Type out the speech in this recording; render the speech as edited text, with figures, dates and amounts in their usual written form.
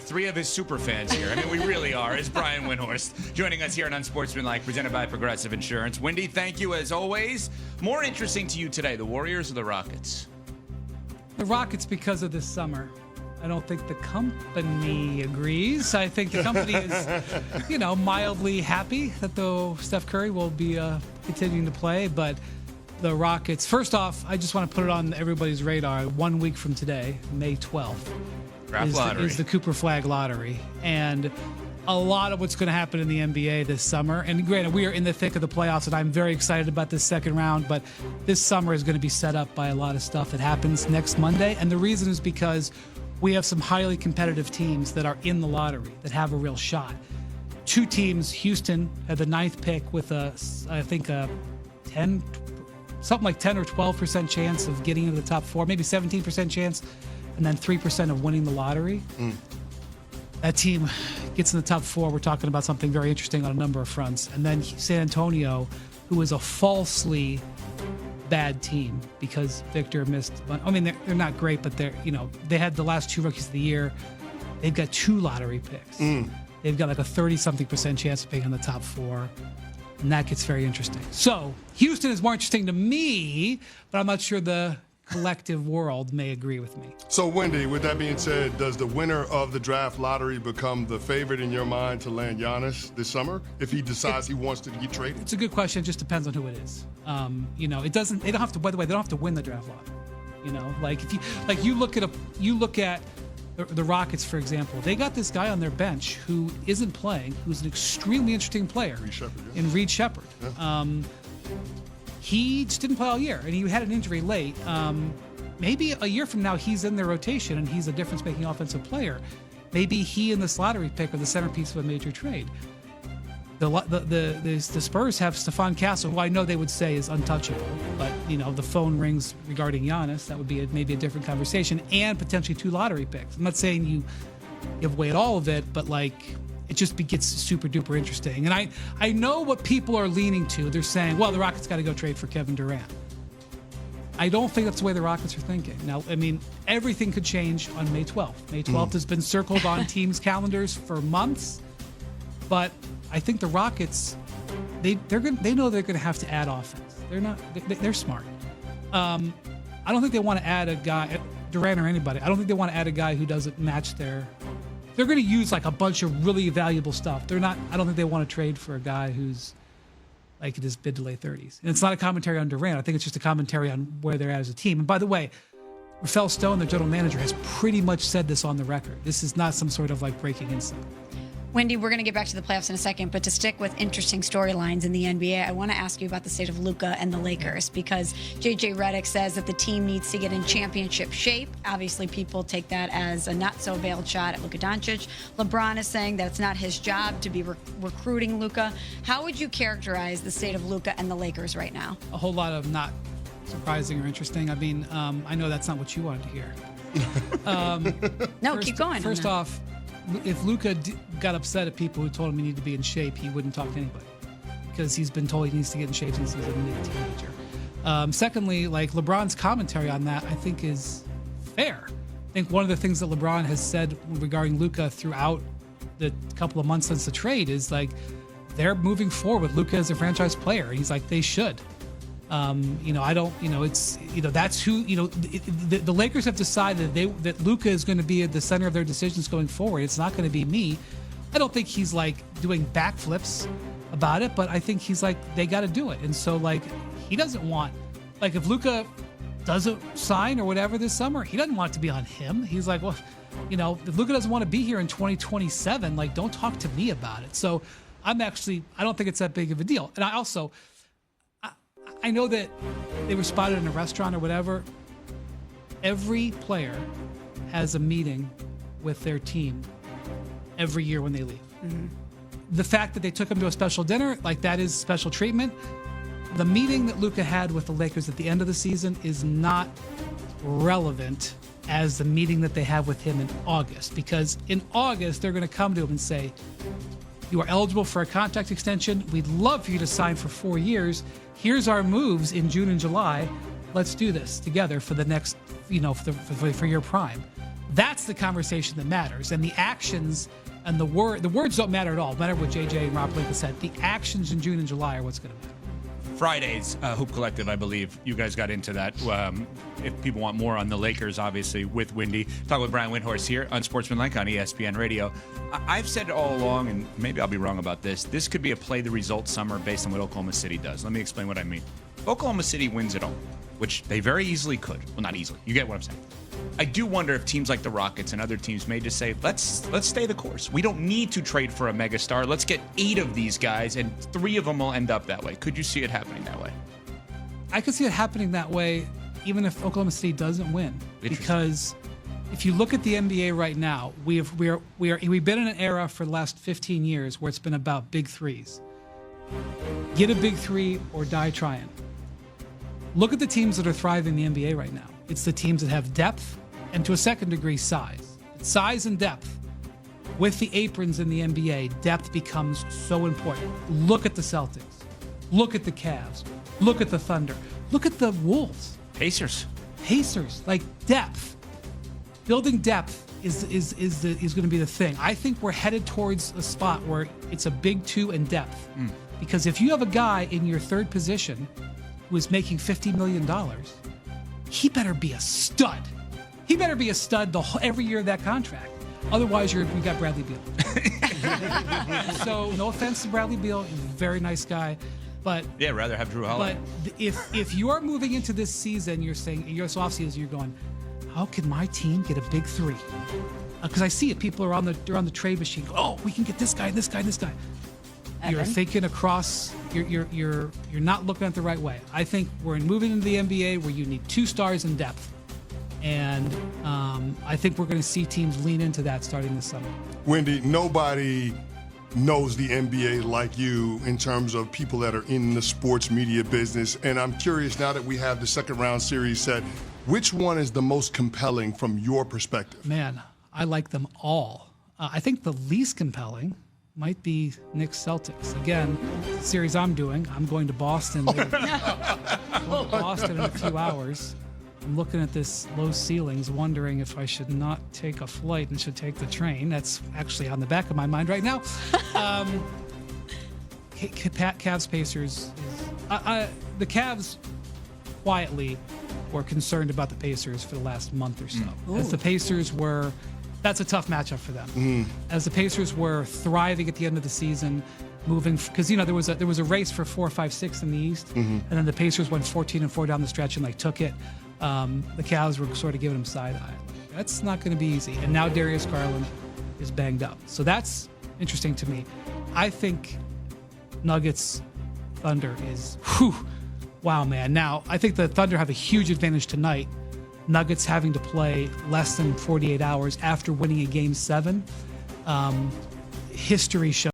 three of his super fans here. I mean, we really are. It's Brian Windhorst joining us here on Unsportsmanlike, presented by Progressive Insurance. Windy, thank you as always. More interesting to you today, the Warriors or the Rockets? The Rockets because of this summer. I don't think the company agrees. I think the company is, mildly happy that though Steph Curry will be continuing to play. But the Rockets, first off, I just want to put it on everybody's radar. 1 week from today, May 12th, is the Cooper Flag Lottery. And a lot of what's going to happen in the NBA this summer. And granted, we are in the thick of the playoffs, and I'm very excited about this second round. But this summer is going to be set up by a lot of stuff that happens next Monday. And the reason is because we have some highly competitive teams that are in the lottery that have a real shot. Two teams, Houston had the 9th pick with something like 10 or 12% chance of getting into the top 4, maybe 17% chance, and then 3% of winning the lottery. That team gets in the top 4. We're talking about something very interesting on a number of fronts. And then San Antonio, who is a falsely bad team because Victor missed. I mean, they're not great, but they had the last 2 rookies of the year. They've got 2 lottery picks. They've got like a 30-something% chance of being in the top 4, and that gets very interesting. So Houston is more interesting to me, but I'm not sure the collective world may agree with me. So, Wendy, with that being said, does the winner of the draft lottery become the favorite in your mind to land Giannis this summer if he decides he wants to get traded? It's a good question. It just depends on who it is. It doesn't. They don't have to. By the way, they don't have to win the draft lottery. Like if you look at the Rockets, for example, they got this guy on their bench who isn't playing, who's an extremely interesting player, Reed Shepherd. Yeah. He just didn't play all year, and he had an injury late. Maybe a year from now, he's in their rotation, and he's a difference-making offensive player. Maybe he and this lottery pick are the centerpiece of a major trade. The Spurs have Stephon Castle, who I know they would say is untouchable, but the phone rings regarding Giannis. That would be maybe a different conversation, and potentially 2 lottery picks. I'm not saying you give away all of it, but it just gets super duper interesting. And I know what people are leaning to. They're saying, well, the Rockets got to go trade for Kevin Durant. I don't think that's the way the Rockets are thinking. Now, I mean, everything could change on May 12th. May 12th has been circled on teams' calendars for months, but I think the Rockets, they know they're going to have to add offense. They're smart. I don't think they want to add a guy, Durant or anybody. I don't think they want to add a guy who doesn't match their. They're going to use a bunch of really valuable stuff. I don't think they want to trade for a guy who's in his mid to late 30s. And it's not a commentary on Durant. I think it's just a commentary on where they're at as a team. And by the way, Rafael Stone, the general manager, has pretty much said this on the record. This is not some sort of breaking insight. Wendy, we're going to get back to the playoffs in a second, but to stick with interesting storylines in the NBA, I want to ask you about the state of Luka and the Lakers, because JJ Redick says that the team needs to get in championship shape. Obviously, people take that as a not-so-veiled shot at Luka Dončić. LeBron is saying that it's not his job to be recruiting Luka. How would you characterize the state of Luka and the Lakers right now? A whole lot of not surprising or interesting. I mean, I know that's not what you wanted to hear. Keep going. First off, if Luka got upset at people who told him he needed to be in shape, he wouldn't talk to anybody because he's been told he needs to get in shape since he's a teenager. Secondly, LeBron's commentary on that, I think, is fair. I think one of the things that LeBron has said regarding Luka throughout the couple of months since the trade is they're moving forward with Luka as a franchise player. He's they should. That's who, the Lakers have decided that Luka is going to be at the center of their decisions going forward. It's not going to be me. I don't think he's doing backflips about it, but I think he's they got to do it. And so he doesn't want, if Luka doesn't sign or whatever this summer, he doesn't want it to be on him. He's well, if Luka doesn't want to be here in 2027, don't talk to me about it. So I don't think it's that big of a deal. And I know that they were spotted in a restaurant or whatever. Every player has a meeting with their team every year when they leave. Mm-hmm. The fact that they took him to a special dinner, that is special treatment. The meeting that Luka had with the Lakers at the end of the season is not relevant as the meeting that they have with him in August, because in August they're going to come to him and say, you are eligible for a contract extension. We'd love for you to sign for 4 years. Here's our moves in June and July. Let's do this together for the next, for your prime. That's the conversation that matters. And the actions and the words don't matter at all, no matter what JJ and Rob Lincoln said. The actions in June and July are what's going to matter. Friday's Hoop Collective, I believe. You guys got into that. If people want more on the Lakers, obviously, with Windy. Talk with Brian Windhorst here on Sportsmanlike on ESPN Radio. I've said all along, and maybe I'll be wrong about this could be a play the result summer based on what Oklahoma City does. Let me explain what I mean. If Oklahoma City wins it all, which they very easily could. Well, not easily. You get what I'm saying. I do wonder if teams like the Rockets and other teams may just say, let's stay the course. We don't need to trade for a megastar. Let's get 8 of these guys, and 3 of them will end up that way. Could you see it happening that way? I could see it happening that way even if Oklahoma City doesn't win. Because if you look at the NBA right now, we've been in an era for the last 15 years where it's been about big threes. Get a big 3 or die trying. Look at the teams that are thriving in the NBA right now. It's the teams that have depth and, to a second degree, size. Size and depth. With the aprons in the NBA, depth becomes so important. Look at the Celtics. Look at the Cavs. Look at the Thunder. Look at the Wolves. Pacers. Like depth. Building depth is going to be the thing. I think we're headed towards a spot where it's a big 2 and depth. Because if you have a guy in your third position who is making $50 million, he better be a stud. He better be a stud every year of that contract. Otherwise, we got Bradley Beal. So, no offense to Bradley Beal, he's a very nice guy, but yeah, rather have Drew Holiday. But if you are moving into this season, you're saying this offseason, you're going, how can my team get a big 3? Because I see it. People are on the trade machine. Oh, we can get this guy, this guy, this guy. You're thinking across. You're not looking at it the right way. I think we're moving into the NBA where you need 2 stars in depth, and I think we're going to see teams lean into that starting this summer. Windy, nobody knows the NBA like you in terms of people that are in the sports media business, and I'm curious now that we have the second round series set, which one is the most compelling from your perspective? Man, I like them all. I think the least compelling might be Knicks Celtics. Again, the series I'm doing, I'm going to Boston. Boston in a few hours. I'm looking at this low ceilings, wondering if I should not take a flight and should take the train. That's actually on the back of my mind right now. Cavs Pacers. The Cavs quietly were concerned about the Pacers for the last month or so. As the Pacers were. That's a tough matchup for them. As the Pacers were thriving at the end of the season, moving because there was a race for 4, 5, 6 in the East, and then the Pacers went 14-4 down the stretch and took it. The Cavs were sort of giving them side eye. That's not going to be easy. And now Darius Garland is banged up, so that's interesting to me. I think Nuggets Thunder is wow, man. Now I think the Thunder have a huge advantage tonight. Nuggets having to play less than 48 hours after winning a Game 7. History shows